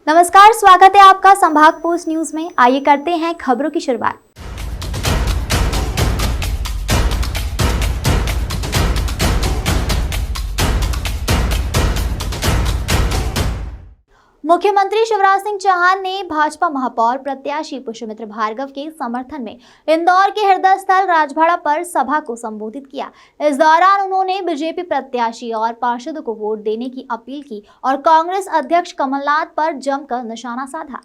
नमस्कार, स्वागत है आपका संभाग पोस्ट न्यूज में। आइए करते हैं खबरों की शुरुआत। मुख्यमंत्री शिवराज सिंह चौहान ने भाजपा महापौर प्रत्याशी पुष्यमित्र भार्गव के समर्थन में इंदौर के हृदय स्थल राजभाड़ा पर सभा को संबोधित किया। इस दौरान उन्होंने बीजेपी प्रत्याशी और पार्षदों को वोट देने की अपील की और कांग्रेस अध्यक्ष कमलनाथ पर जमकर निशाना साधा।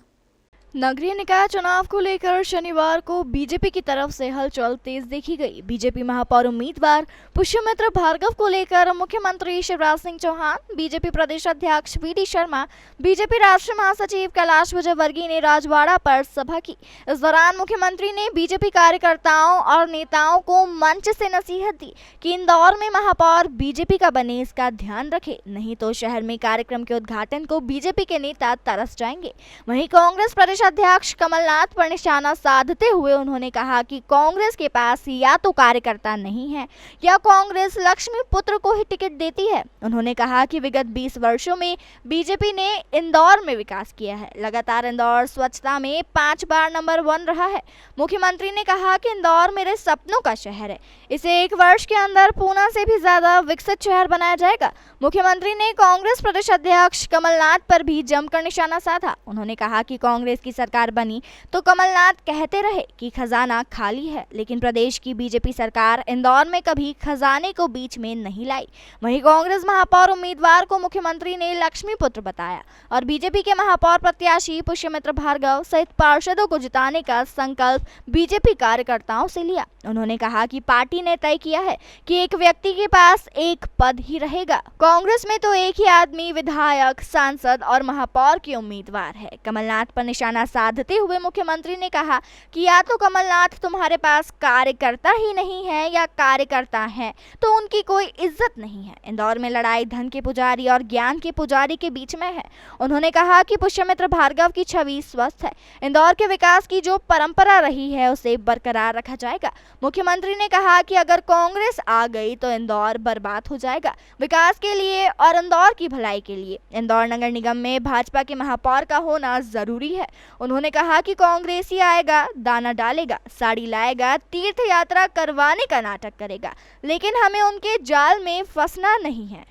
नगरीय निकाय चुनाव को लेकर शनिवार को बीजेपी की तरफ से हलचल तेज देखी गई। बीजेपी महापौर उम्मीदवार पुष्यमित्र भार्गव को लेकर मुख्यमंत्री शिवराज सिंह चौहान, बीजेपी प्रदेश अध्यक्ष वी.डी. शर्मा, बीजेपी राष्ट्रीय महासचिव कैलाश विजयवर्गीय ने राजवाड़ा पर सभा की। इस दौरान मुख्यमंत्री ने बीजेपी कार्यकर्ताओं और नेताओं को मंच से नसीहत दी कि इंदौर में महापौर बीजेपी का बने, इसका ध्यान रखे, नहीं तो शहर में कार्यक्रम के उद्घाटन को बीजेपी के नेता तरस जाएंगे। वहीं कांग्रेस प्रदेश अध्यक्ष कमलनाथ पर निशाना साधते हुए उन्होंने कहा कि कांग्रेस के पास या तो कार्यकर्ता नहीं है या कांग्रेस लक्ष्मी पुत्र को ही टिकट देती है। उन्होंने कहा कि विगत 20 वर्षों में बीजेपी ने इंदौर में विकास किया है। लगातार इंदौर स्वच्छता में 5 बार नंबर 1 रहा है। मुख्यमंत्री ने कहा कि इंदौर मेरे सपनों का शहर है, इसे 1 वर्ष के अंदर पूना से भी ज्यादा विकसित शहर बनाया जाएगा। मुख्यमंत्री ने कांग्रेस प्रदेश अध्यक्ष कमलनाथ पर भी जमकर निशाना साधा। उन्होंने कहा कि कांग्रेस की सरकार बनी तो कमलनाथ कहते रहे कि खजाना खाली है, लेकिन प्रदेश की बीजेपी सरकार इंदौर में कभी खजाने को बीच में नहीं लाई। वहीं कांग्रेस महापौर उम्मीदवार को मुख्यमंत्री ने लक्ष्मी पुत्र बताया और बीजेपी के महापौर प्रत्याशी पुष्यमित्र भार्गव सहित पार्षदों को जिताने का संकल्प बीजेपी कार्यकर्ताओं से लिया। उन्होंने कहा कि पार्टी ने तय किया है कि एक व्यक्ति के पास एक पद ही रहेगा। कांग्रेस में तो एक ही आदमी विधायक, सांसद और महापौर के उम्मीदवार है। कमलनाथ पर निशाना साधते हुए मुख्यमंत्री ने कहा कि या तो कमलनाथ तुम्हारे पास कार्यकर्ता ही नहीं है या कार्यकर्ता है तो उनकी कोई इज्जत नहीं है। इंदौर में लड़ाई धन के पुजारी और ज्ञान के पुजारी के बीच में है। उन्होंने कहा कि पुष्यमित्र भार्गव की छवि स्वस्थ है। इंदौर के विकास की जो परंपरा रही है उसे बरकरार रखा जाएगा। मुख्यमंत्री ने कहा कि अगर कांग्रेस आ गई तो इंदौर बर्बाद हो जाएगा। विकास के लिए और इंदौर की भलाई के लिए इंदौर नगर निगम में भाजपा के महापौर का होना जरूरी है। उन्होंने कहा कि कांग्रेस ही आएगा, दाना डालेगा, साड़ी लाएगा, तीर्थ यात्रा करवाने का नाटक करेगा, लेकिन हमें उनके जाल में फंसना नहीं है।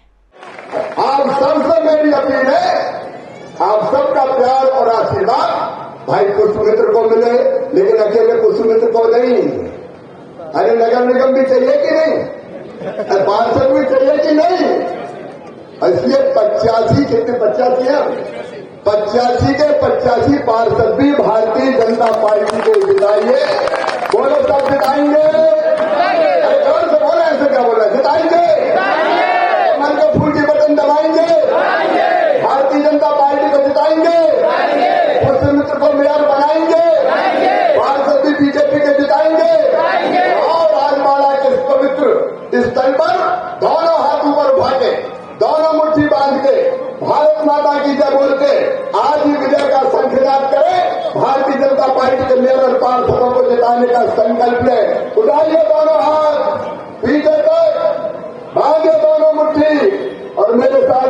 आप सबसे मेरी अपील है, आप सबका प्यार और आशीर्वाद भाई पुष्यमित्र को मिले, लेकिन अकेले पुष्यमित्र को नहीं। अरे नगर निगम भी चाहिए कि नहीं, पार्षद भी चाहिए कि नहीं। इसलिए 85 कितने 85 है, 85 के 85 पार्षद भी भारतीय जनता पार्टी को जिताइए। बोलो सब जिताएंगे, अरे जोर से बोले, ऐसे क्या बोला, जिताएंगे, मन के फूल की बटन दबाएंगे, भारतीय जनता पार्टी को जिताएंगे, पुष्यमित्र को मेयर बनाएंगे, पार्षद भी बीजेपी के जिताएंगे और राजवाड़ा के पवित्र स्थल पर दोनों हाथ ऊपर उठा के, दोनों मुट्ठी बांध के, भारत माता की जय बोल के आज ही विजय का शंखनाद करें। भारतीय जनता पार्टी के मेयर और पार्षदों को जिताने का संकल्प ले। उठाइए दोनों हाथ, पीछे तक बांधे दोनों मुट्ठी और मेरे साथ